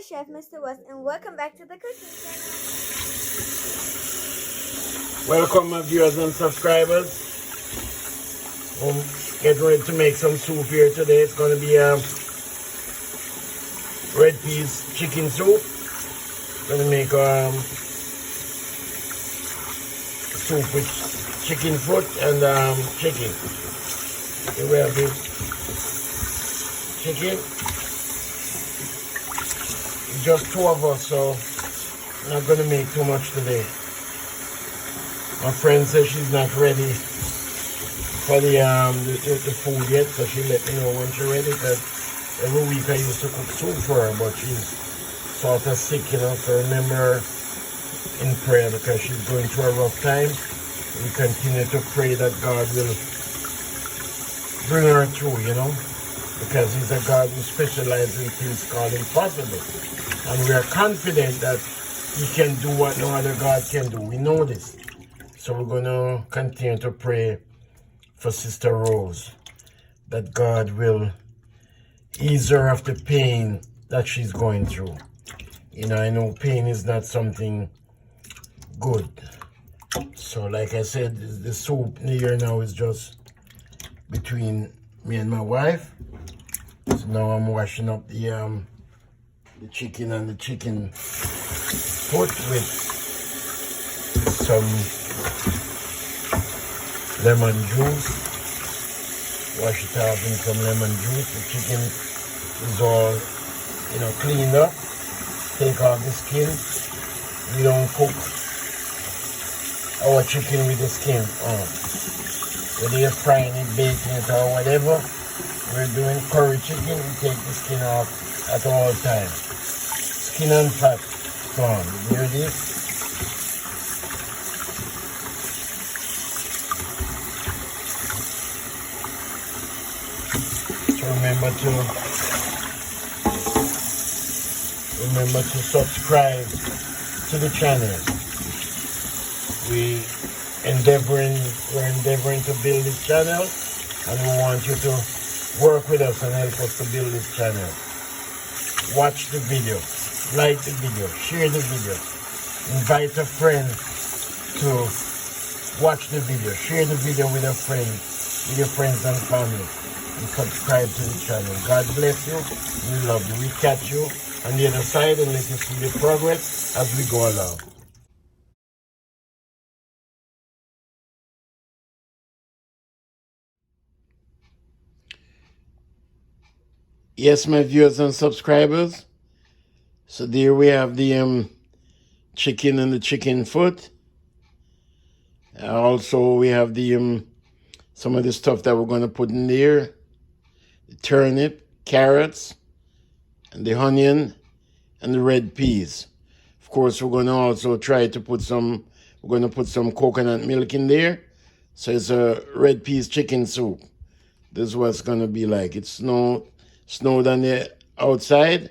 is Chef Mr. West, and welcome back to the cooking channel. Welcome, my viewers and subscribers. I'm getting ready to make some soup here today. It's going to be a red peas chicken soup. Going to make soup with chicken foot and chicken. Here we have this chicken. It's just two of us, so I'm not going to make too much today. My friend says she's not ready for the food yet, so she let me know when she's ready. Because every week I used to cook soup for her, but she's sort of sick, you know. So remember her in prayer because she's going through a rough time. We continue to pray that God will bring her through, you know, because He's a God who specializes in things called impossible, and we are confident that He can do what no other God can do. We know this. So we're going to continue to pray for Sister Rose, that God will ease her of the pain that she's going through. You know, I know pain is not something good. So like I said, the soup here now is just between me and my wife. So now I'm washing up the chicken and the chicken foot with some lemon juice. Wash it off in some lemon juice. The chicken is all, you know, cleaned up. Take off the skin. We don't cook our chicken with the skin on. Whether you're frying it, baking it, or whatever, we're doing curry chicken. We take the skin off at all times. Skin and fat gone. You hear this? Remember to subscribe to the channel. We're endeavoring to build this channel, and we want you to work with us and help us to build this channel. Watch the video, like the video, share the video, invite a friend to watch the video, share the video with a friend, with your friends and family, and subscribe to the channel. God bless you. We love you. We catch you on the other side and let you see the progress as we go along. Yes, my viewers and subscribers. So there we have the chicken and the chicken foot. Also, we have the some of the stuff that we're going to put in there: the turnip, carrots, and the onion, and the red peas. Of course, we're going to also try to put some. We're going to put some coconut milk in there. So it's a red peas chicken soup. This is what it's going to be like. It snowed on the outside,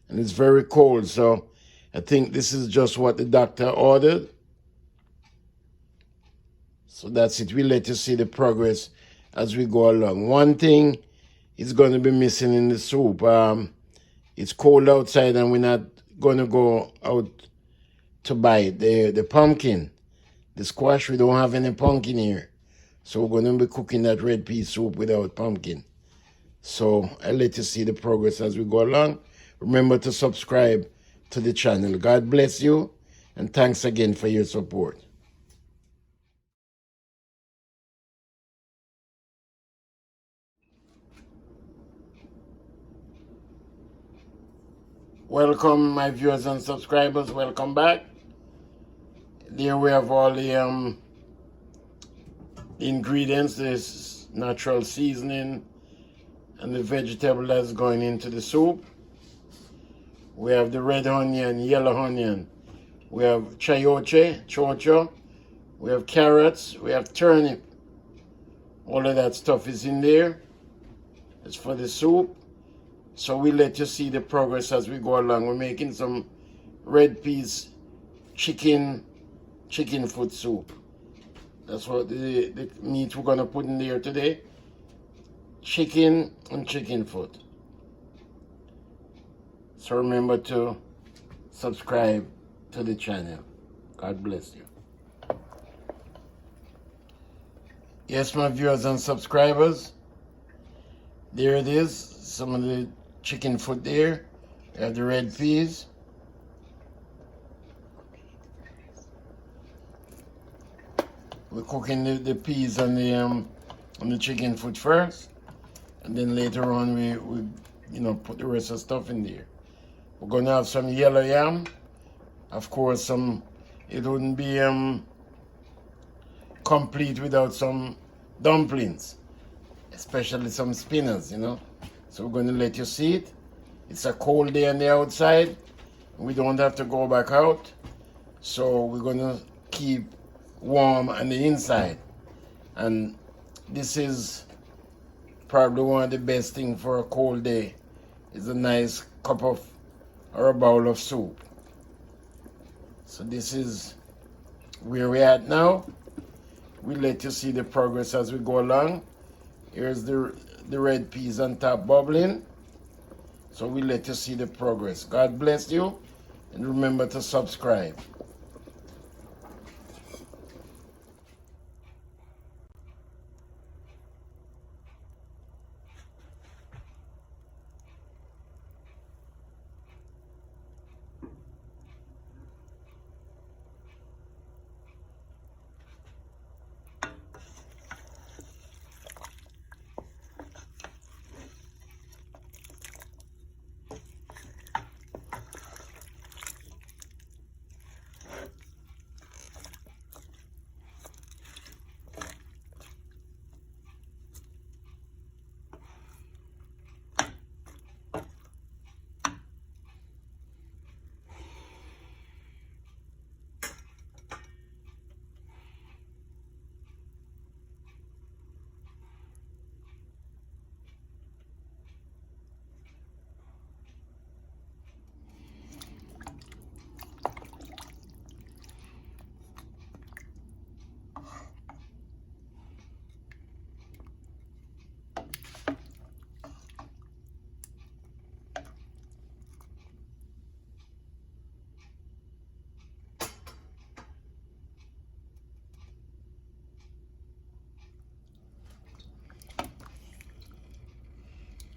and it's very cold. So I think this is just what the doctor ordered. So that's it. We'll let you see the progress as we go along. One thing is going to be missing in the soup. It's cold outside and we're not going to go out to buy it. The pumpkin, the squash, we don't have any pumpkin here. So we're going to be cooking that red pea soup without pumpkin. So I'll let you see the progress as we go along. Remember to subscribe to the channel. God bless you, and thanks again for your support. Welcome, my viewers and subscribers. Welcome back. There we have all the ingredients. This natural seasoning and the vegetable that's going into the soup. We have the red onion, yellow onion. We have chayote, chocho. We have carrots. We have turnip. All of that stuff is in there. It's for the soup. So we let you see the progress as we go along. We're making some red peas chicken foot soup. That's what the meat we're going to put in there today. Chicken and chicken foot. So remember to subscribe to the channel. God bless you. Yes, my viewers and subscribers, there it is. Some of the chicken foot there. We have the red peas. We're cooking the peas and the chicken foot first, and then later on we put the rest of the stuff in there. We're gonna have some yellow yam. Of course, it wouldn't be complete without some dumplings, especially some spinners, So we're gonna let you see it. It's a cold day on the outside. We don't have to go back out, so we're gonna keep warm on the inside. And this is probably one of the best things for a cold day. Is a nice cup of or a bowl of soup. So this is where we're at now. We'll let you see the progress as we go along. Here's the red peas on top bubbling. So we'll let you see the progress. God bless you, and remember to subscribe.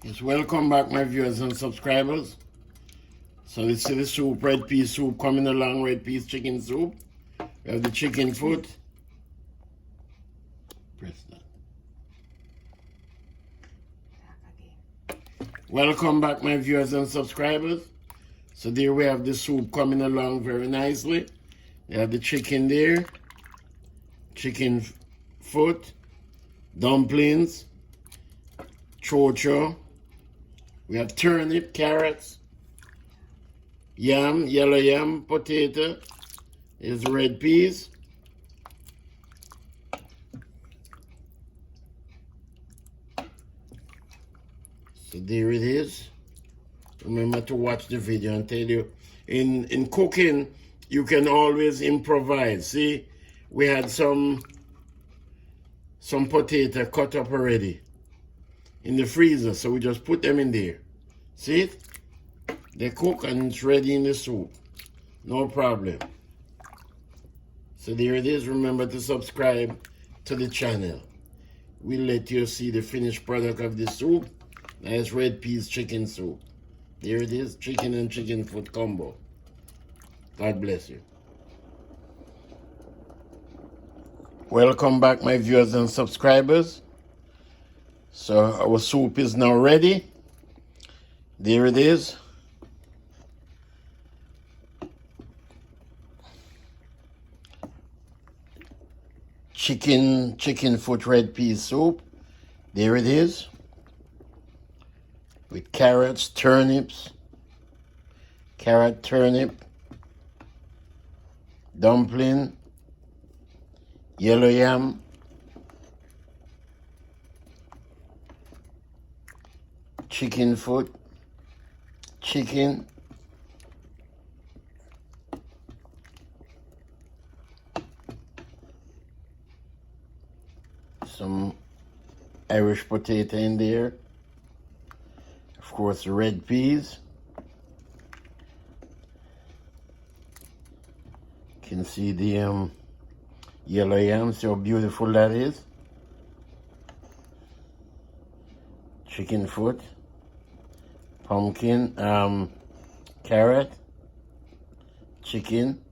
Yes, welcome back, my viewers and subscribers. So this is the soup, red pea soup coming along, red peas chicken soup. We have the chicken foot. Press that. Welcome back, my viewers and subscribers. So there we have the soup coming along very nicely. We have the chicken there, chicken foot, dumplings, chocho. We have turnip, carrots, yam, yellow yam, potato. There's red peas. So there it is. Remember to watch the video and tell you, in cooking, you can always improvise. See, we had some potato cut up already in the freezer, so we just put them in there. See it? They cook and it's ready in the soup. No problem. So there it is. Remember to subscribe to the channel. We'll let you see the finished product of the soup. Nice red peas chicken soup. There it is, chicken and chicken foot combo. God bless you. Welcome back, my viewers and subscribers. So our soup is now ready. There it is. Chicken foot red pea soup. There it is. With carrots, turnips, carrot, turnip, dumpling, yellow yam, chicken foot, chicken, some Irish potato in there, of course red peas, can see the yellow yam. See how beautiful that is. Chicken foot, pumpkin, carrot, chicken.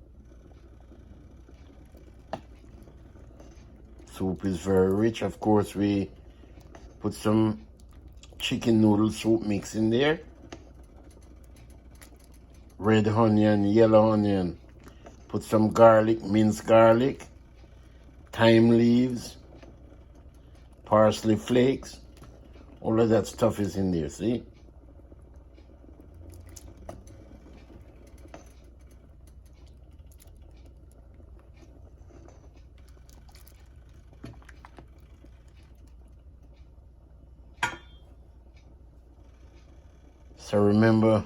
Soup is very rich. Of course, we put some chicken noodle soup mix in there. Red onion, yellow onion. Put some garlic, minced garlic, thyme leaves, parsley flakes. All of that stuff is in there, see? So remember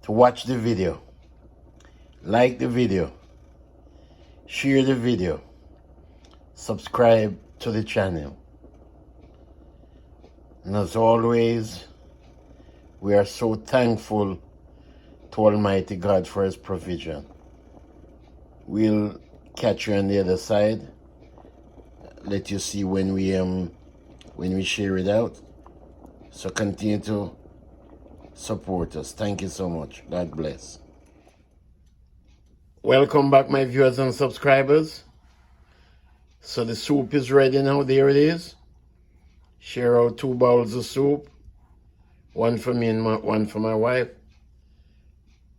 to watch the video, like the video, share the video, subscribe to the channel. And as always, we are so thankful to Almighty God for His provision. We'll catch you on the other side. Let you see when we share it out. So continue to support us. Thank you so much. God bless. Welcome back, my viewers and subscribers. So the soup is ready now. There it is. Share out 2 bowls of soup. One for me and one for my wife.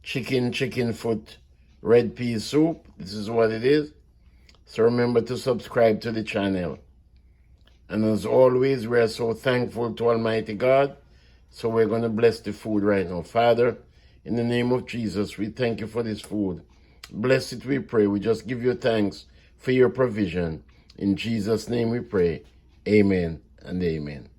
Chicken foot, red pea soup. This is what it is. So remember to subscribe to the channel. And as always, we are so thankful to Almighty God. So we're going to bless the food right now. Father, in the name of Jesus, we thank you for this food. Bless it, we pray. We just give you thanks for your provision. In Jesus' name we pray. Amen and amen.